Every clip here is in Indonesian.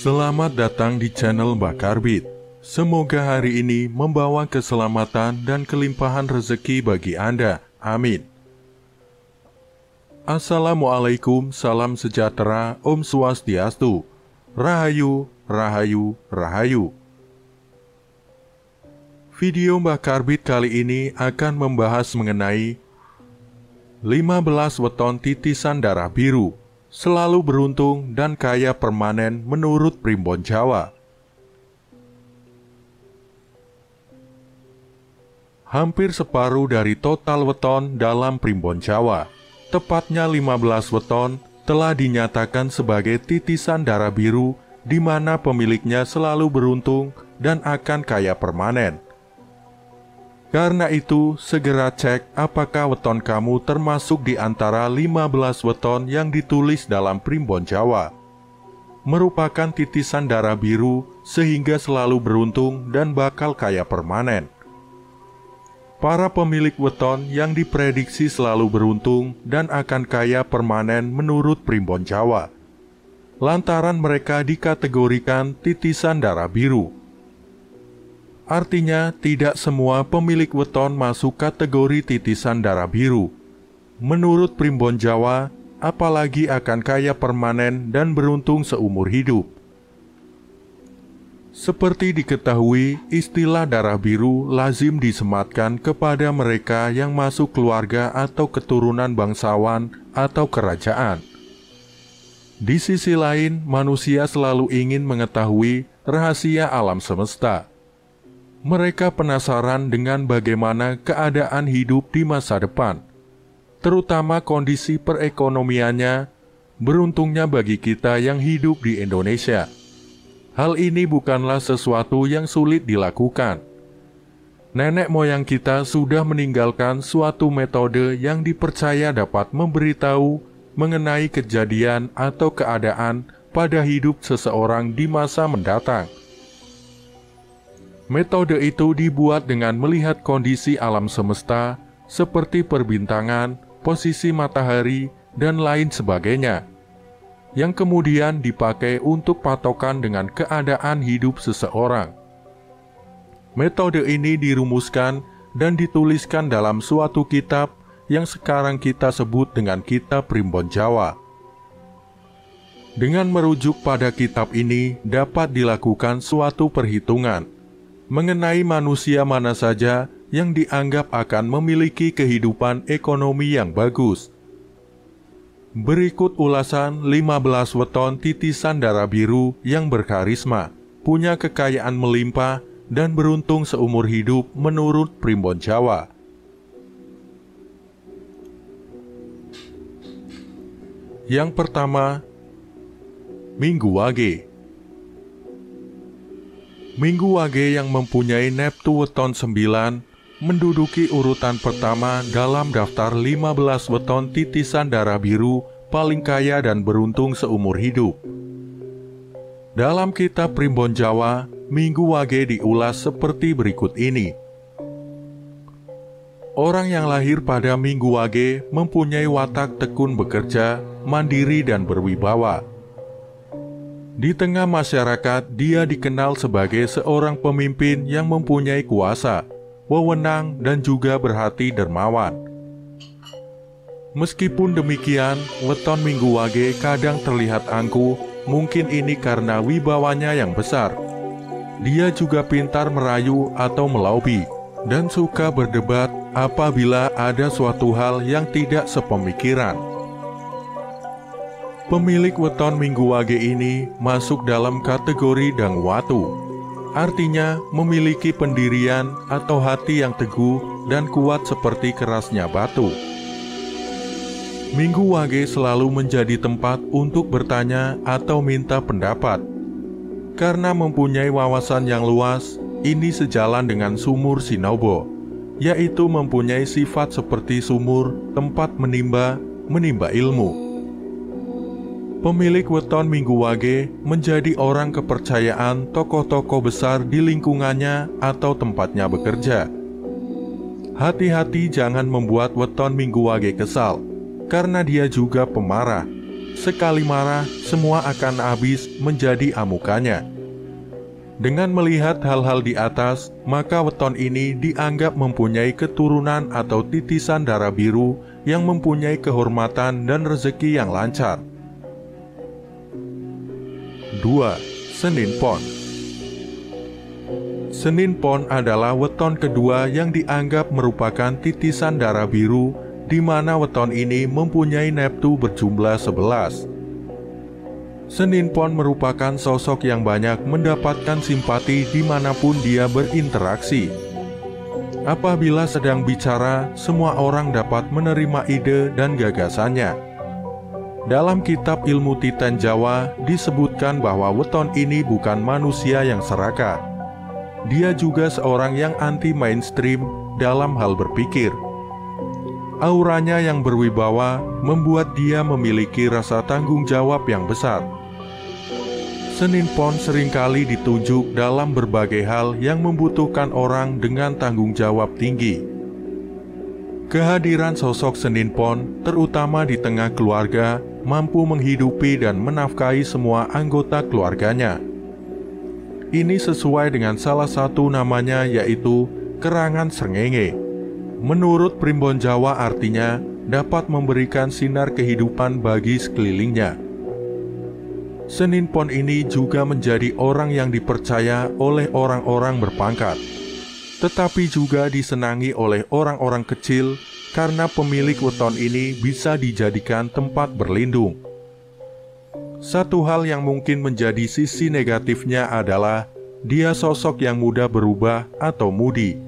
Selamat datang di channel Mbak Karbit. Semoga hari ini membawa keselamatan dan kelimpahan rezeki bagi Anda. Amin. Assalamualaikum, salam sejahtera, Om Swastiastu. Rahayu, Rahayu, Rahayu. Video Mbak Karbit kali ini akan membahas mengenai 15 weton titisan darah biru, selalu beruntung dan kaya permanen menurut Primbon Jawa. Hampir separuh dari total weton dalam Primbon Jawa, tepatnya 15 weton, telah dinyatakan sebagai titisan darah biru di mana pemiliknya selalu beruntung dan akan kaya permanen. Karena itu, segera cek apakah weton kamu termasuk di antara 15 weton yang ditulis dalam Primbon Jawa. Merupakan titisan darah biru sehingga selalu beruntung dan bakal kaya permanen. Para pemilik weton yang diprediksi selalu beruntung dan akan kaya permanen menurut Primbon Jawa, lantaran mereka dikategorikan titisan darah biru. Artinya, tidak semua pemilik weton masuk kategori titisan darah biru. Menurut Primbon Jawa, apalagi akan kaya permanen dan beruntung seumur hidup. Seperti diketahui, istilah darah biru lazim disematkan kepada mereka yang masuk keluarga atau keturunan bangsawan atau kerajaan. Di sisi lain, manusia selalu ingin mengetahui rahasia alam semesta. Mereka penasaran dengan bagaimana keadaan hidup di masa depan, terutama kondisi perekonomiannya. Beruntungnya bagi kita yang hidup di Indonesia, hal ini bukanlah sesuatu yang sulit dilakukan. Nenek moyang kita sudah meninggalkan suatu metode yang dipercaya dapat memberitahu mengenai kejadian atau keadaan pada hidup seseorang di masa mendatang. Metode itu dibuat dengan melihat kondisi alam semesta seperti perbintangan, posisi matahari, dan lain sebagainya, yang kemudian dipakai untuk patokan dengan keadaan hidup seseorang. Metode ini dirumuskan dan dituliskan dalam suatu kitab yang sekarang kita sebut dengan Kitab Primbon Jawa. Dengan merujuk pada kitab ini dapat dilakukan suatu perhitungan mengenai manusia mana saja yang dianggap akan memiliki kehidupan ekonomi yang bagus. Berikut ulasan 15 weton titisan darah biru yang berkarisma, punya kekayaan melimpah, dan beruntung seumur hidup menurut Primbon Jawa. Yang pertama, Minggu Wage. Minggu Wage yang mempunyai neptu weton 9 menduduki urutan pertama dalam daftar 15 weton titisan darah biru paling kaya dan beruntung seumur hidup. Dalam kitab Primbon Jawa, Minggu Wage diulas seperti berikut ini. Orang yang lahir pada Minggu Wage mempunyai watak tekun bekerja, mandiri dan berwibawa. Di tengah masyarakat, dia dikenal sebagai seorang pemimpin yang mempunyai kuasa, wewenang, dan juga berhati dermawan. Meskipun demikian, weton Minggu Wage kadang terlihat angkuh, mungkin ini karena wibawanya yang besar. Dia juga pintar merayu atau melobi, dan suka berdebat apabila ada suatu hal yang tidak sepemikiran. Pemilik weton Minggu Wage ini masuk dalam kategori Dangwatu, artinya memiliki pendirian atau hati yang teguh dan kuat seperti kerasnya batu. Minggu Wage selalu menjadi tempat untuk bertanya atau minta pendapat. Karena mempunyai wawasan yang luas, ini sejalan dengan sumur Sinobo, yaitu mempunyai sifat seperti sumur, tempat menimba ilmu. Pemilik weton Minggu Wage menjadi orang kepercayaan tokoh-tokoh besar di lingkungannya atau tempatnya bekerja. Hati-hati jangan membuat weton Minggu Wage kesal, karena dia juga pemarah. Sekali marah, semua akan habis menjadi amukannya. Dengan melihat hal-hal di atas, maka weton ini dianggap mempunyai keturunan atau titisan darah biru yang mempunyai kehormatan dan rezeki yang lancar. 2. Senin Pon. Senin Pon adalah weton kedua yang dianggap merupakan titisan darah biru, di mana weton ini mempunyai neptu berjumlah 11. Senin Pon merupakan sosok yang banyak mendapatkan simpati dimanapun dia berinteraksi. Apabila sedang bicara, semua orang dapat menerima ide dan gagasannya. Dalam kitab ilmu Titan Jawa disebutkan bahwa weton ini bukan manusia yang serakah. Dia juga seorang yang anti-mainstream dalam hal berpikir. Auranya yang berwibawa membuat dia memiliki rasa tanggung jawab yang besar. Senin Pon seringkali ditunjuk dalam berbagai hal yang membutuhkan orang dengan tanggung jawab tinggi. Kehadiran sosok Senin Pon, terutama di tengah keluarga, mampu menghidupi dan menafkahi semua anggota keluarganya. Ini sesuai dengan salah satu namanya, yaitu Kerangan Srengenge. Menurut Primbon Jawa artinya dapat memberikan sinar kehidupan bagi sekelilingnya. Senin Pon ini juga menjadi orang yang dipercaya oleh orang-orang berpangkat, tetapi juga disenangi oleh orang-orang kecil karena pemilik weton ini bisa dijadikan tempat berlindung. Satu hal yang mungkin menjadi sisi negatifnya adalah dia sosok yang mudah berubah atau mudi,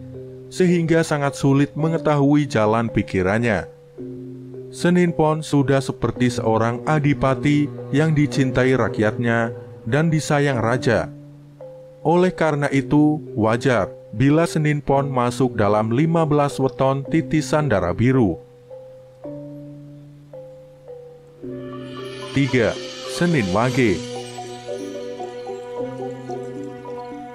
sehingga sangat sulit mengetahui jalan pikirannya. Senin Pon sudah seperti seorang adipati yang dicintai rakyatnya dan disayang raja. Oleh karena itu, wajar bila Senin Pon masuk dalam 15 weton titisan darah biru. 3. Senin Wage.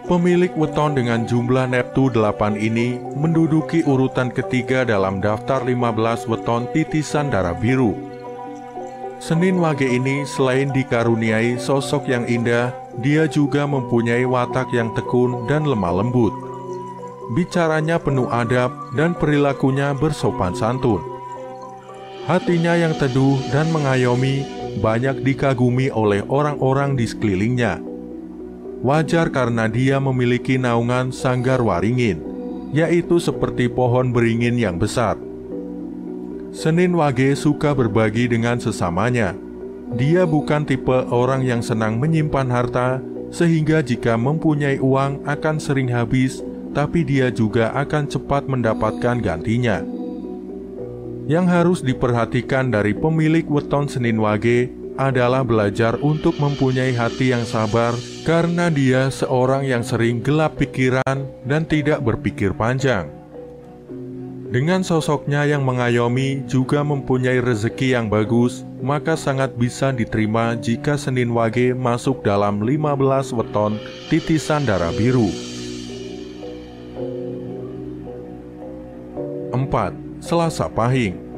Pemilik weton dengan jumlah neptu 8 ini menduduki urutan ketiga dalam daftar 15 weton titisan darah biru. Senin Wage ini selain dikaruniai sosok yang indah, dia juga mempunyai watak yang tekun dan lemah lembut. Bicaranya penuh adab dan perilakunya bersopan santun. Hatinya yang teduh dan mengayomi banyak dikagumi oleh orang-orang di sekelilingnya. Wajar karena dia memiliki naungan sanggar waringin, yaitu seperti pohon beringin yang besar. Senin Wage suka berbagi dengan sesamanya. Dia bukan tipe orang yang senang menyimpan harta, sehingga jika mempunyai uang akan sering habis, tapi dia juga akan cepat mendapatkan gantinya. Yang harus diperhatikan dari pemilik weton Senin Wage adalah belajar untuk mempunyai hati yang sabar, karena dia seorang yang sering gelap pikiran dan tidak berpikir panjang. Dengan sosoknya yang mengayomi juga mempunyai rezeki yang bagus, maka sangat bisa diterima jika Senin Wage masuk dalam 15 weton titisan darah biru. 4. Selasa Pahing.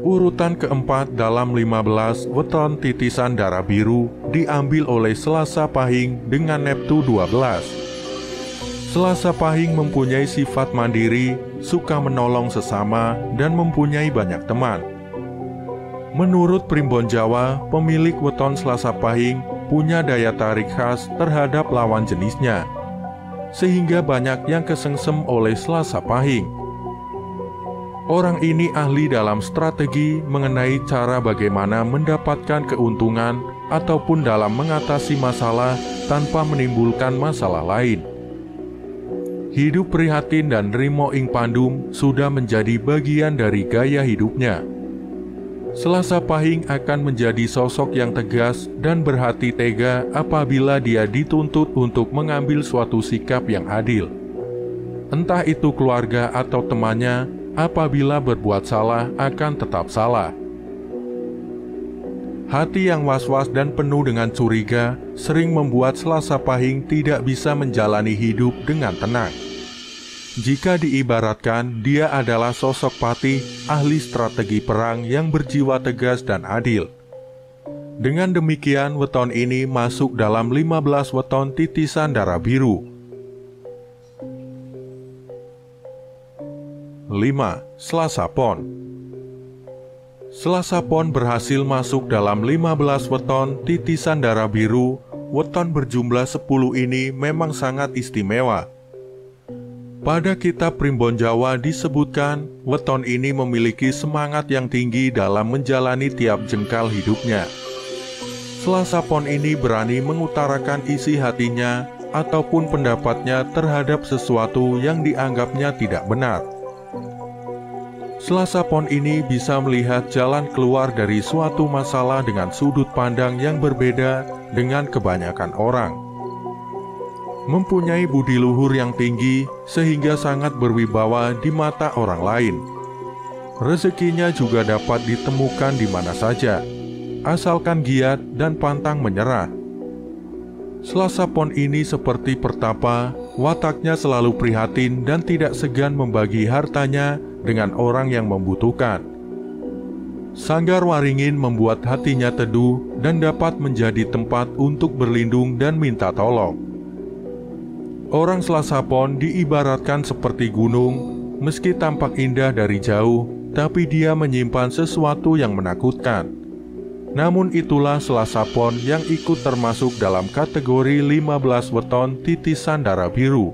Urutan keempat dalam 15 weton titisan darah biru diambil oleh Selasa Pahing dengan neptu 12. Selasa Pahing mempunyai sifat mandiri, suka menolong sesama, dan mempunyai banyak teman. Menurut Primbon Jawa, pemilik weton Selasa Pahing punya daya tarik khas terhadap lawan jenisnya, sehingga banyak yang kesengsem oleh Selasa Pahing. Orang ini ahli dalam strategi mengenai cara bagaimana mendapatkan keuntungan ataupun dalam mengatasi masalah tanpa menimbulkan masalah lain. Hidup prihatin dan nrimo ing pandum sudah menjadi bagian dari gaya hidupnya. Selasa Pahing akan menjadi sosok yang tegas dan berhati tega apabila dia dituntut untuk mengambil suatu sikap yang adil. Entah itu keluarga atau temannya, apabila berbuat salah akan tetap salah. Hati yang was-was dan penuh dengan curiga sering membuat Selasa Pahing tidak bisa menjalani hidup dengan tenang. Jika diibaratkan, dia adalah sosok patih, ahli strategi perang yang berjiwa tegas dan adil. Dengan demikian, weton ini masuk dalam 15 weton titisan darah biru. 5. Selasa Pon. Selasa Pon berhasil masuk dalam 15 weton titisan darah biru. Weton berjumlah 10 ini memang sangat istimewa. Pada kitab Primbon Jawa disebutkan, weton ini memiliki semangat yang tinggi dalam menjalani tiap jengkal hidupnya. Selasa Pon ini berani mengutarakan isi hatinya ataupun pendapatnya terhadap sesuatu yang dianggapnya tidak benar. Selasa Pon ini bisa melihat jalan keluar dari suatu masalah dengan sudut pandang yang berbeda dengan kebanyakan orang. Mempunyai budi luhur yang tinggi sehingga sangat berwibawa di mata orang lain. Rezekinya juga dapat ditemukan di mana saja, asalkan giat dan pantang menyerah. Selasa Pon ini seperti pertapa, wataknya selalu prihatin dan tidak segan membagi hartanya dengan orang yang membutuhkan. Sanggar Waringin membuat hatinya teduh dan dapat menjadi tempat untuk berlindung dan minta tolong. Orang Selasa Pon diibaratkan seperti gunung, meski tampak indah dari jauh, tapi dia menyimpan sesuatu yang menakutkan. Namun itulah Selasa Pon yang ikut termasuk dalam kategori 15 weton titisan darah biru.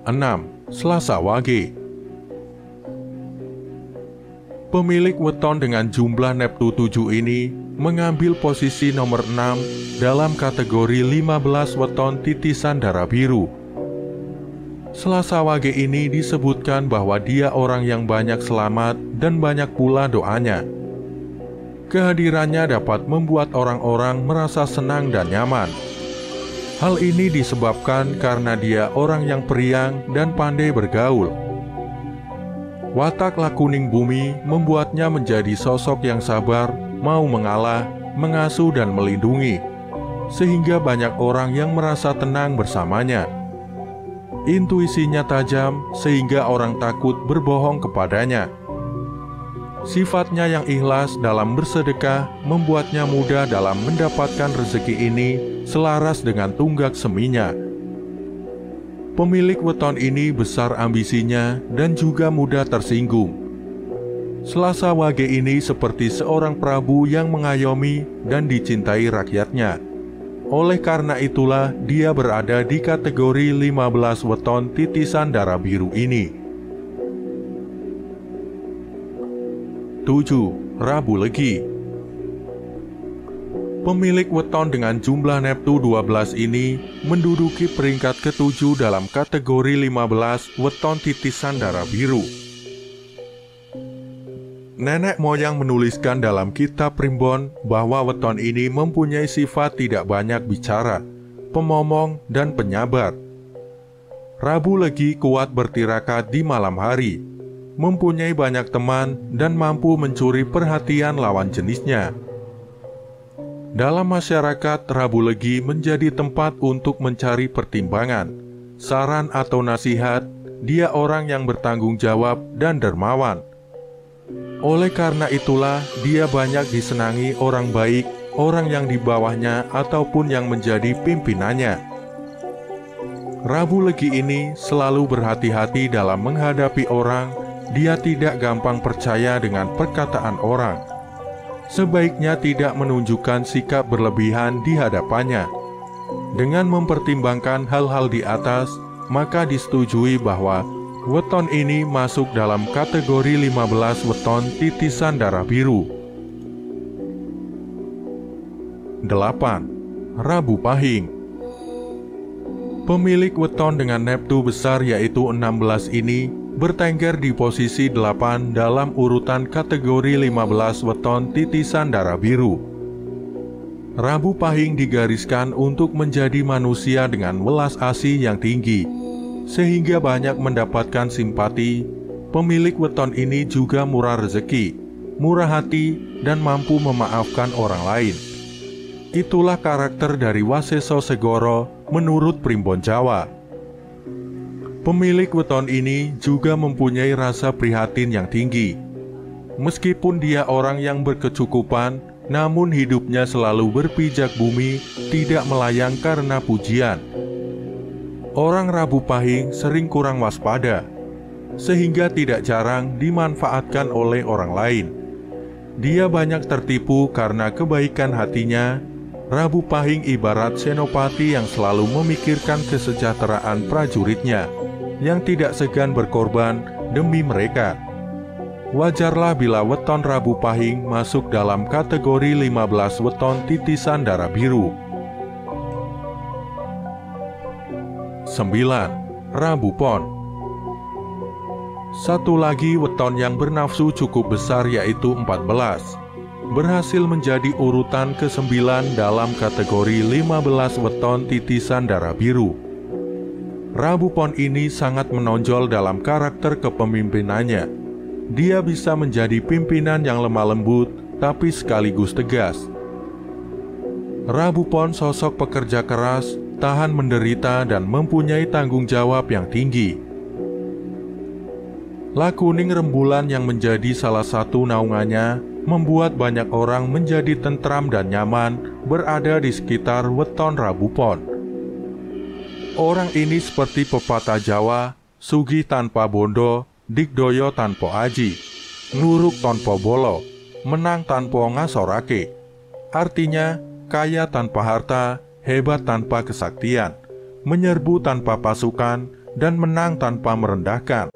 6. Selasa Wage. Pemilik weton dengan jumlah Neptu 7 ini mengambil posisi nomor 6 dalam kategori 15 weton titisan darah biru. Selasa Wage ini disebutkan bahwa dia orang yang banyak selamat dan banyak pula doanya. Kehadirannya dapat membuat orang-orang merasa senang dan nyaman. Hal ini disebabkan karena dia orang yang periang dan pandai bergaul. Watak Lakuning Bumi membuatnya menjadi sosok yang sabar, mau mengalah, mengasuh dan melindungi, sehingga banyak orang yang merasa tenang bersamanya. Intuisinya tajam sehingga orang takut berbohong kepadanya. Sifatnya yang ikhlas dalam bersedekah membuatnya mudah dalam mendapatkan rezeki ini selaras dengan tunggak seminya. Pemilik weton ini besar ambisinya dan juga mudah tersinggung. Selasa Wage ini seperti seorang prabu yang mengayomi dan dicintai rakyatnya. Oleh karena itulah dia berada di kategori 15 weton titisan darah biru ini. 7. Rabu Legi. Pemilik weton dengan jumlah Neptu 12 ini menduduki peringkat ke-7 dalam kategori 15 weton titisan darah biru. Nenek moyang menuliskan dalam kitab Primbon bahwa weton ini mempunyai sifat tidak banyak bicara, pemomong, dan penyabar. Rabu Legi kuat bertirakat di malam hari, mempunyai banyak teman, dan mampu mencuri perhatian lawan jenisnya. Dalam masyarakat, Rabu Legi menjadi tempat untuk mencari pertimbangan, saran atau nasihat. Dia orang yang bertanggung jawab dan dermawan. Oleh karena itulah, dia banyak disenangi orang baik, orang yang di bawahnya ataupun yang menjadi pimpinannya. Rabu Legi ini selalu berhati-hati dalam menghadapi orang. Dia tidak gampang percaya dengan perkataan orang. Sebaiknya tidak menunjukkan sikap berlebihan di hadapannya. Dengan mempertimbangkan hal-hal di atas, maka disetujui bahwa weton ini masuk dalam kategori 15 weton titisan darah biru. 8. Rabu Pahing. Pemilik weton dengan Neptu besar yaitu 16 ini bertengger di posisi 8 dalam urutan kategori 15 weton titisan darah biru. Rabu Pahing digariskan untuk menjadi manusia dengan welas asih yang tinggi, sehingga banyak mendapatkan simpati. Pemilik weton ini juga murah rezeki, murah hati, dan mampu memaafkan orang lain. Itulah karakter dari Waseso Segoro menurut Primbon Jawa. Pemilik weton ini juga mempunyai rasa prihatin yang tinggi. Meskipun dia orang yang berkecukupan, namun hidupnya selalu berpijak bumi, tidak melayang karena pujian. Orang Rabu Pahing sering kurang waspada, sehingga tidak jarang dimanfaatkan oleh orang lain. Dia banyak tertipu karena kebaikan hatinya. Rabu Pahing ibarat senopati yang selalu memikirkan kesejahteraan prajuritnya, yang tidak segan berkorban demi mereka. Wajarlah bila weton Rabu Pahing masuk dalam kategori 15 weton titisan darah biru. 9. Rabu Pon. Satu lagi weton yang bernafsu cukup besar yaitu 14. Berhasil menjadi urutan ke-9 dalam kategori 15 weton titisan darah biru. Rabu Pon ini sangat menonjol dalam karakter kepemimpinannya. Dia bisa menjadi pimpinan yang lemah lembut tapi sekaligus tegas. Rabu Pon sosok pekerja keras, tahan menderita dan mempunyai tanggung jawab yang tinggi. Lakuning rembulan yang menjadi salah satu naungannya membuat banyak orang menjadi tentram dan nyaman berada di sekitar weton Rabu Pon. Orang ini seperti pepatah Jawa, sugih tanpa bondo, digdoyo tanpa aji, nguruk tanpa bolo, menang tanpa ngasorake. Artinya, kaya tanpa harta, hebat tanpa kesaktian, menyerbu tanpa pasukan, dan menang tanpa merendahkan.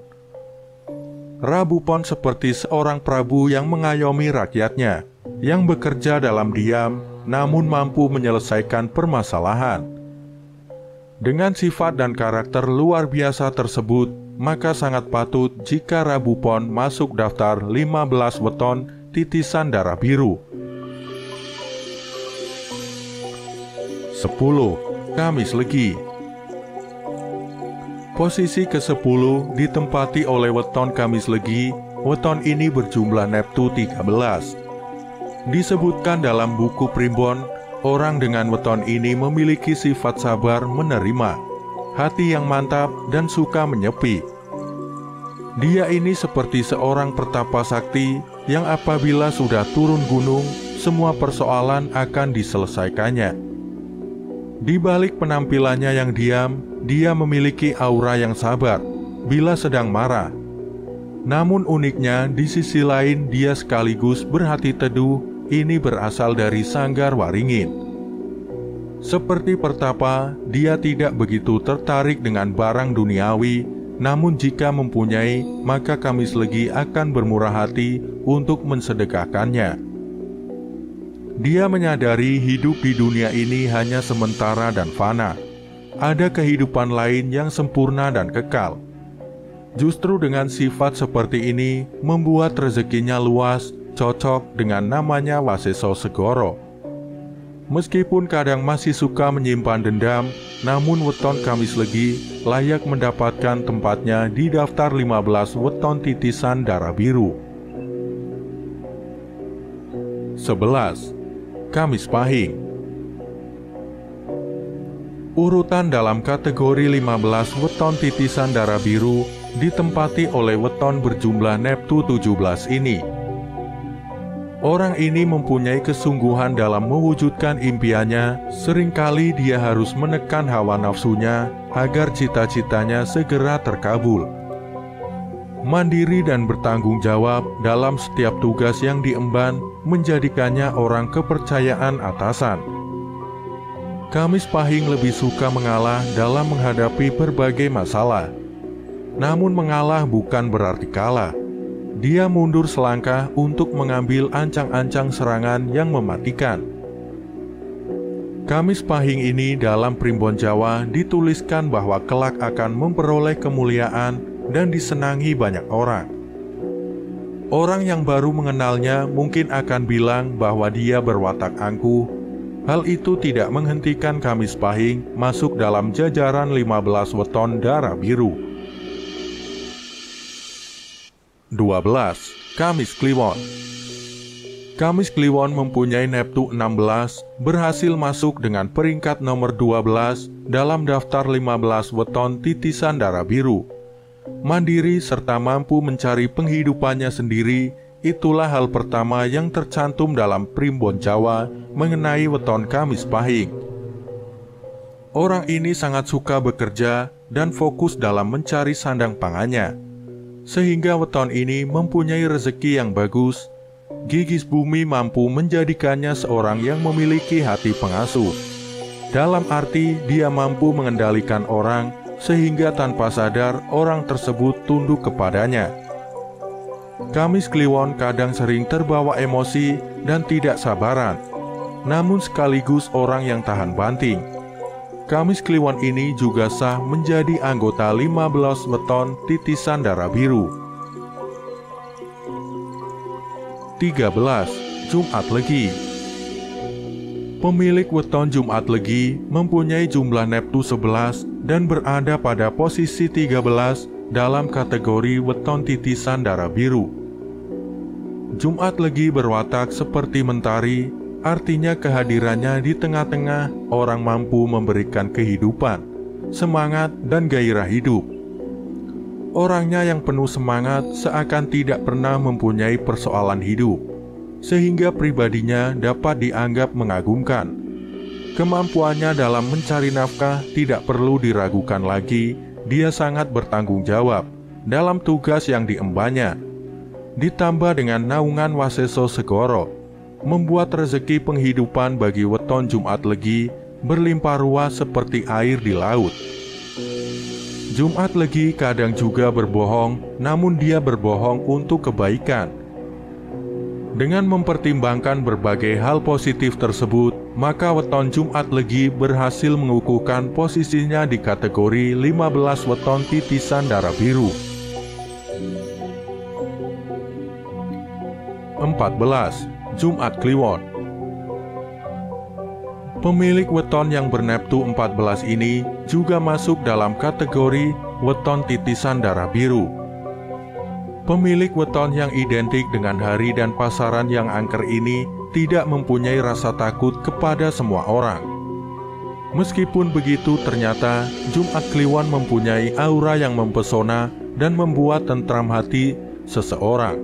Rabu Pon seperti seorang prabu yang mengayomi rakyatnya, yang bekerja dalam diam, namun mampu menyelesaikan permasalahan. Dengan sifat dan karakter luar biasa tersebut, maka sangat patut jika Rabu Pon masuk daftar 15 weton titisan darah biru. 10. Kamis Legi. Posisi ke-10 ditempati oleh weton Kamis Legi. Weton ini berjumlah neptu 13. Disebutkan dalam buku Primbon, orang dengan weton ini memiliki sifat sabar menerima, hati yang mantap dan suka menyepi. Dia ini seperti seorang pertapa sakti yang apabila sudah turun gunung, semua persoalan akan diselesaikannya. Di balik penampilannya yang diam, dia memiliki aura yang sabar bila sedang marah. Namun uniknya, di sisi lain dia sekaligus berhati teduh. Ini berasal dari Sanggar Waringin. Seperti pertapa, dia tidak begitu tertarik dengan barang duniawi. Namun jika mempunyai, maka Kamis Legi akan bermurah hati untuk mensedekahkannya. Dia menyadari hidup di dunia ini hanya sementara dan fana. Ada kehidupan lain yang sempurna dan kekal. Justru dengan sifat seperti ini membuat rezekinya luas, cocok dengan namanya Waseso Segoro. Meskipun kadang masih suka menyimpan dendam, namun weton Kamis Legi layak mendapatkan tempatnya di daftar 15 weton titisan darah biru. 11. Kamis Pahing. Urutan dalam kategori 15 weton titisan darah biru ditempati oleh weton berjumlah neptu 17 ini. Orang ini mempunyai kesungguhan dalam mewujudkan impiannya. Seringkali dia harus menekan hawa nafsunya agar cita-citanya segera terkabul. Mandiri dan bertanggung jawab dalam setiap tugas yang diemban menjadikannya orang kepercayaan atasan. Kamis Pahing lebih suka mengalah dalam menghadapi berbagai masalah. Namun mengalah bukan berarti kalah. Dia mundur selangkah untuk mengambil ancang-ancang serangan yang mematikan. Kamis Pahing ini dalam Primbon Jawa dituliskan bahwa kelak akan memperoleh kemuliaan dan disenangi banyak orang. Orang yang baru mengenalnya mungkin akan bilang bahwa dia berwatak angkuh. Hal itu tidak menghentikan Kamis Pahing masuk dalam jajaran 15 weton darah biru. 12. Kamis Kliwon. Kamis Kliwon mempunyai Neptu 16, berhasil masuk dengan peringkat nomor 12 dalam daftar 15 weton titisan darah biru. Mandiri serta mampu mencari penghidupannya sendiri, itulah hal pertama yang tercantum dalam Primbon Jawa mengenai weton Kamis Pahing. Orang ini sangat suka bekerja dan fokus dalam mencari sandang pangannya, sehingga weton ini mempunyai rezeki yang bagus. Gigis bumi mampu menjadikannya seorang yang memiliki hati pengasuh. Dalam arti dia mampu mengendalikan orang, sehingga tanpa sadar orang tersebut tunduk kepadanya. Kamis Kliwon kadang sering terbawa emosi dan tidak sabaran, namun sekaligus orang yang tahan banting. Kamis Kliwon ini juga sah menjadi anggota 15 weton titisan darah biru. 13. Jumat Legi. Pemilik weton Jumat Legi mempunyai jumlah Neptu 11 dan berada pada posisi 13 dalam kategori weton titisan darah biru. Jumat Legi berwatak seperti mentari, artinya kehadirannya di tengah-tengah orang mampu memberikan kehidupan, semangat, dan gairah hidup. Orangnya yang penuh semangat seakan tidak pernah mempunyai persoalan hidup, sehingga pribadinya dapat dianggap mengagumkan. Kemampuannya dalam mencari nafkah tidak perlu diragukan lagi. Dia sangat bertanggung jawab dalam tugas yang diembannya. Ditambah dengan naungan Waseso Segoro, membuat rezeki penghidupan bagi weton Jumat Legi berlimpah ruah seperti air di laut. Jumat Legi kadang juga berbohong, namun dia berbohong untuk kebaikan. Dengan mempertimbangkan berbagai hal positif tersebut, maka weton Jumat Legi berhasil mengukuhkan posisinya di kategori 15 weton titisan darah biru. 14. Jumat Kliwon. Pemilik weton yang berneptu 14 ini juga masuk dalam kategori weton titisan darah biru. Pemilik weton yang identik dengan hari dan pasaran yang angker ini tidak mempunyai rasa takut kepada semua orang. Meskipun begitu, ternyata Jumat Kliwon mempunyai aura yang mempesona dan membuat tentram hati seseorang.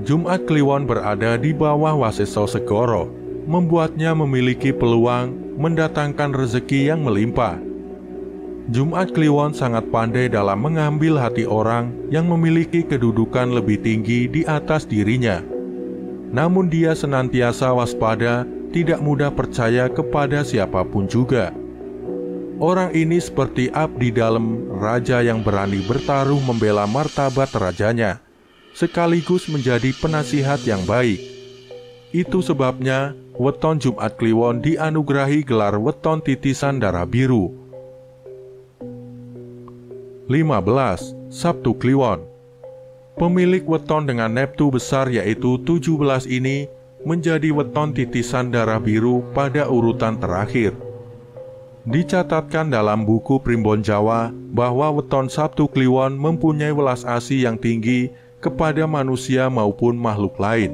Jumat Kliwon berada di bawah Waseso Segoro, membuatnya memiliki peluang mendatangkan rezeki yang melimpah. Jumat Kliwon sangat pandai dalam mengambil hati orang yang memiliki kedudukan lebih tinggi di atas dirinya. Namun dia senantiasa waspada, tidak mudah percaya kepada siapapun juga. Orang ini seperti abdi dalam raja yang berani bertaruh membela martabat rajanya, sekaligus menjadi penasihat yang baik. Itu sebabnya weton Jumat Kliwon dianugerahi gelar weton titisan darah biru. 15. Sabtu Kliwon. Pemilik weton dengan neptu besar yaitu 17 ini menjadi weton titisan darah biru pada urutan terakhir. Dicatatkan dalam buku Primbon Jawa bahwa weton Sabtu Kliwon mempunyai welas asih yang tinggi kepada manusia maupun makhluk lain.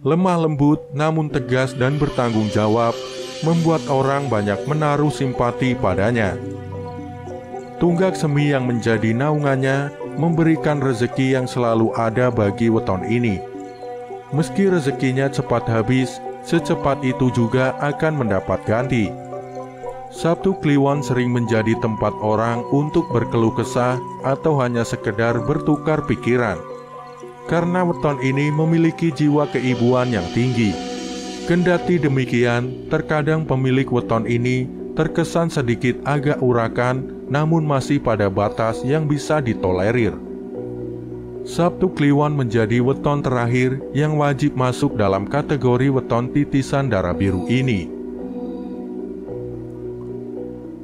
Lemah lembut namun tegas dan bertanggung jawab, membuat orang banyak menaruh simpati padanya. Tunggak semi yang menjadi naungannya memberikan rezeki yang selalu ada bagi weton ini. Meski rezekinya cepat habis, secepat itu juga akan mendapat ganti. Sabtu Kliwon sering menjadi tempat orang untuk berkeluh kesah atau hanya sekedar bertukar pikiran. Karena weton ini memiliki jiwa keibuan yang tinggi. Kendati demikian, terkadang pemilik weton ini terkesan sedikit agak urakan, namun masih pada batas yang bisa ditolerir. Sabtu Kliwon menjadi weton terakhir yang wajib masuk dalam kategori weton titisan darah biru ini.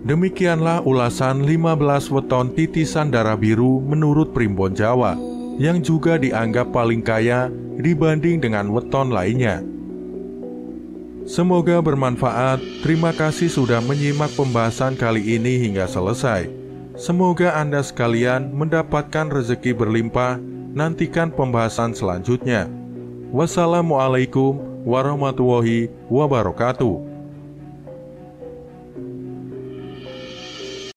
Demikianlah ulasan 15 weton titisan darah biru menurut Primbon Jawa, yang juga dianggap paling kaya dibanding dengan weton lainnya. Semoga bermanfaat. Terima kasih sudah menyimak pembahasan kali ini hingga selesai. Semoga Anda sekalian mendapatkan rezeki berlimpah. Nantikan pembahasan selanjutnya. Wassalamualaikum warahmatullahi wabarakatuh.